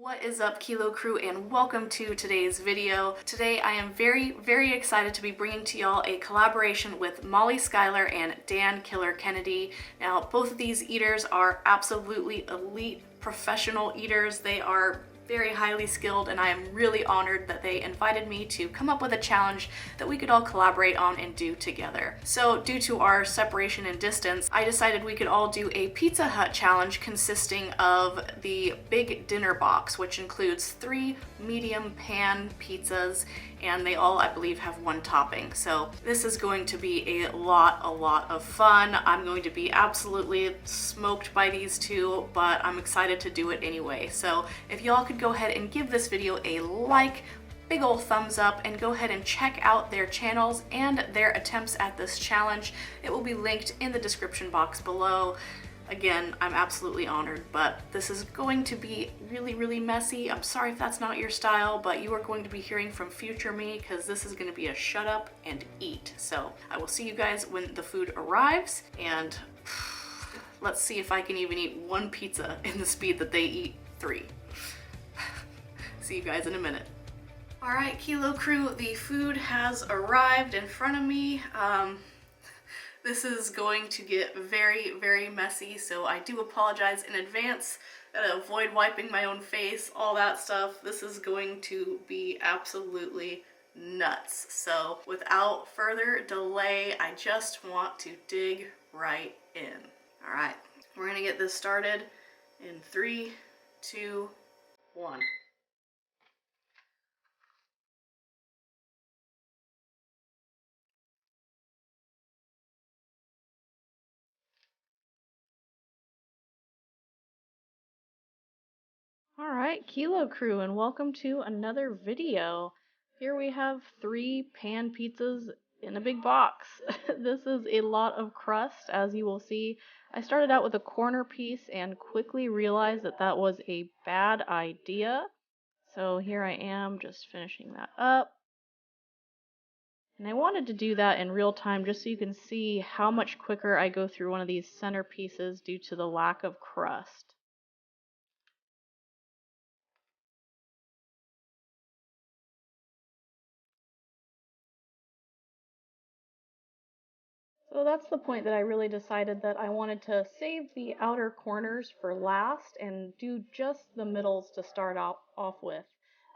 What is up, Kilo Crew, and welcome to today's video. Today I am very excited to be bringing to y'all a collaboration with Molly Schuyler and Dan Killer Kennedy. Now, both of these eaters are absolutely elite professional eaters. They are very highly skilled, and I am really honored that they invited me to come up with a challenge that we could all collaborate on and do together. So due to our separation in distance, I decided we could all do a Pizza Hut challenge consisting of the big dinner box, which includes 3 medium pan pizzas, and they all, I believe, have 1 topping. So this is going to be a lot of fun. I'm going to be absolutely smoked by these two, but I'm excited to do it anyway. So if y'all could go ahead and give this video a like, big ol' thumbs up, and go ahead and check out their channels and their attempts at this challenge. It will be linked in the description box below. Again, I'm absolutely honored, but this is going to be really messy. I'm sorry if that's not your style, but you are going to be hearing from future me because this is going to be a shut up and eat. So I will see you guys when the food arrives, and let's see if I can even eat 1 pizza in the speed that they eat 3. See you guys in a minute. All right, Kilo Crew, the food has arrived in front of me. This is going to get very messy, so I do apologize in advance. Gotta avoid wiping my own face, all that stuff. This is going to be absolutely nuts. So without further delay, I just want to dig right in. All right, we're gonna get this started in 3, 2, 1. Alright, Kilo Crew, and welcome to another video. Here we have 3 pan pizzas in a big box. This is a lot of crust, as you will see. I started out with a corner piece and quickly realized that that was a bad idea. So here I am just finishing that up. And I wanted to do that in real time just so you can see how much quicker I go through one of these center pieces due to the lack of crust. So that's the point that I really decided that I wanted to save the outer corners for last and do just the middles to start off with.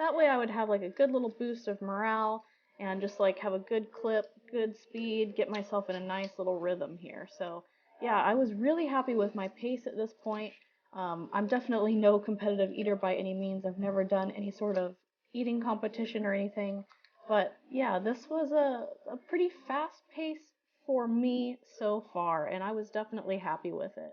That way I would have like a good little boost of morale and just like have a good clip, good speed, get myself in a nice little rhythm here. So yeah, I was really happy with my pace at this point. I'm definitely no competitive eater by any means. I've never done any sort of eating competition or anything. But yeah, this was a pretty fast pace for me so far, and I was definitely happy with it.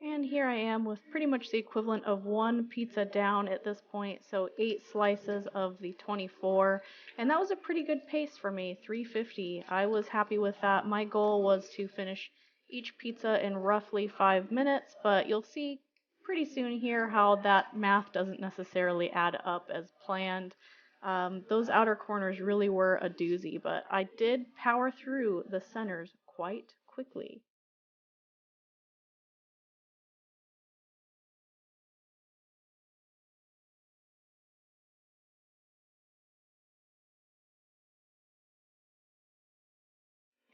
And here I am with pretty much the equivalent of 1 pizza down at this point, so 8 slices of the 24, and that was a pretty good pace for me, 350. I was happy with that. My goal was to finish each pizza in roughly 5 minutes, but you'll see pretty soon here how that math doesn't necessarily add up as planned. Those outer corners really were a doozy, but I did power through the centers quite quickly.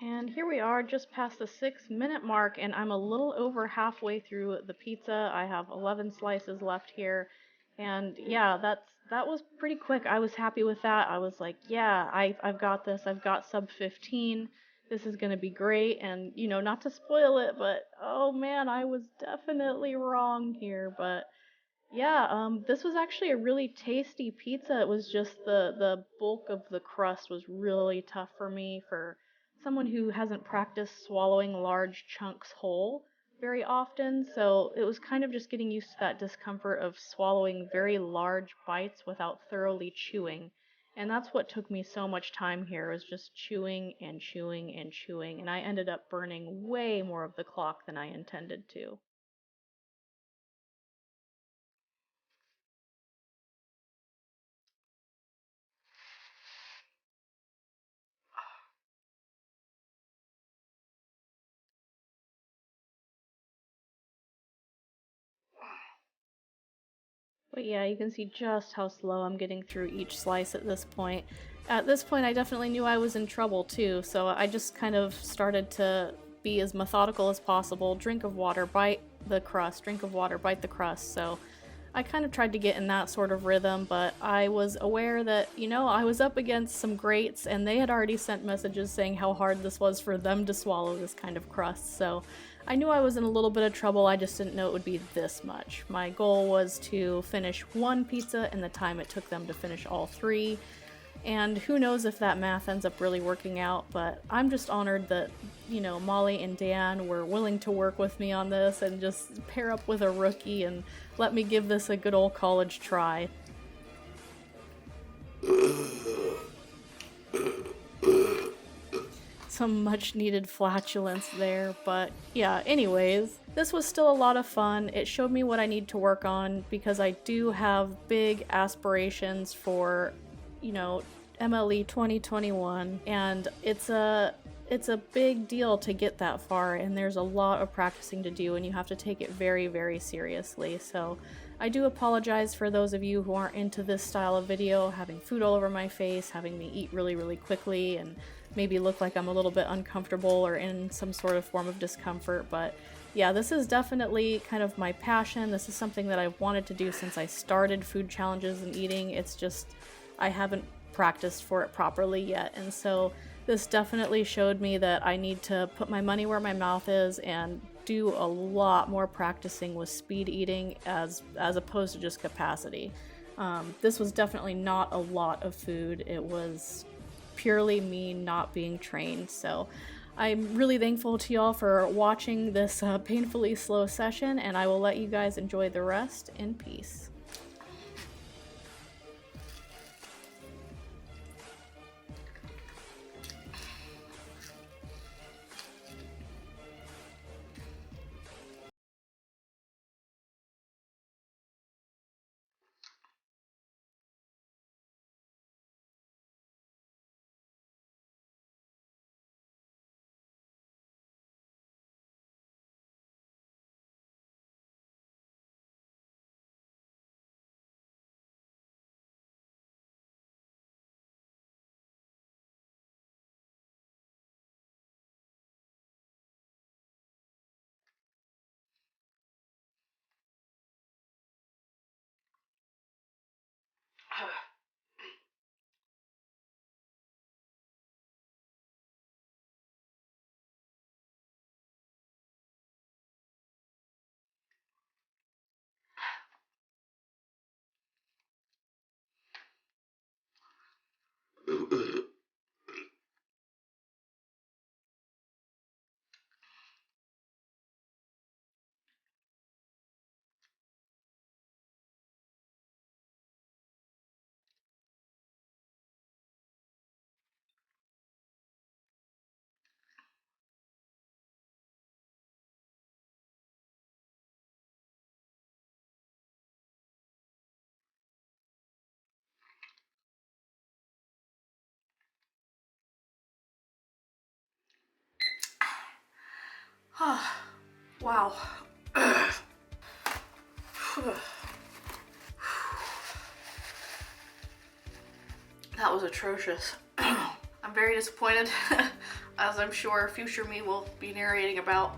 And here we are just past the 6-minute mark, and I'm a little over halfway through the pizza. I have 11 slices left here. And yeah, that was pretty quick. I was happy with that. I was like, yeah, I've got this. I've got sub 15. This is going to be great. And, you know, not to spoil it, but oh man, I was definitely wrong here. But yeah, this was actually a really tasty pizza. It was just the bulk of the crust was really tough for me for someone who hasn't practiced swallowing large chunks whole very often. So it was kind of just getting used to that discomfort of swallowing very large bites without thoroughly chewing. And that's what took me so much time here, was just chewing and chewing and chewing, and I ended up burning way more of the clock than I intended to. But yeah, you can see just how slow I'm getting through each slice at this point. At this point, I definitely knew I was in trouble too, so I just kind of started to be as methodical as possible. Drink of water, bite the crust, drink of water, bite the crust. So I kind of tried to get in that sort of rhythm, but I was aware that, you know, I was up against some greats and they had already sent messages saying how hard this was for them to swallow this kind of crust. So I knew I was in a little bit of trouble, I just didn't know it would be this much. My goal was to finish one pizza in the time it took them to finish all three, and who knows if that math ends up really working out, but I'm just honored that, you know, Molly and Dan were willing to work with me on this and just pair up with a rookie and let me give this a good old college try. Some much needed flatulence there, but yeah, anyways, this was still a lot of fun. It showed me what I need to work on because I do have big aspirations for, you know, MLE 2021, and it's a big deal to get that far, and there's a lot of practicing to do, and you have to take it very, very seriously. So I do apologize for those of you who aren't into this style of video, having food all over my face, having me eat really, really quickly, and maybe look like I'm a little bit uncomfortable or in some sort of form of discomfort, but yeah, this is definitely kind of my passion. This is something that I've wanted to do since I started food challenges and eating. It's just, I haven't practiced for it properly yet, and so this definitely showed me that I need to put my money where my mouth is and do a lot more practicing with speed eating as opposed to just capacity. This was definitely not a lot of food. It was purely me not being trained, so I'm really thankful to y'all for watching this painfully slow session, and I will let you guys enjoy the rest in peace. Wow. That was atrocious. I'm very disappointed, as I'm sure future me will be narrating about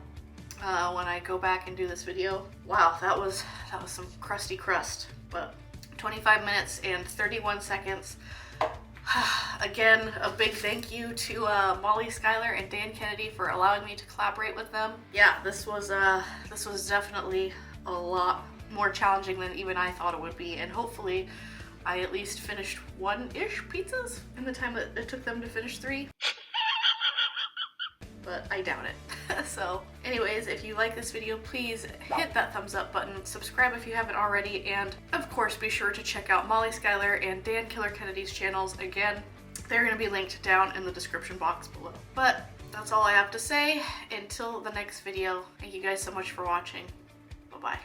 when I go back and do this video. Wow, that was some crusty crust, but 25 minutes and 31 seconds. Again, a big thank you to Molly Schuyler and Dan Kennedy for allowing me to collaborate with them. Yeah, this was definitely a lot more challenging than even I thought it would be, and hopefully I at least finished one-ish pizzas in the time that it took them to finish three. but I doubt it. So anyways, if you like this video, please hit that thumbs up button, subscribe if you haven't already, and of course be sure to check out Molly Schuyler and Dan Killer Kennedy's channels. Again, they're going to be linked down in the description box below. But that's all I have to say. Until the next video, thank you guys so much for watching. Bye-bye.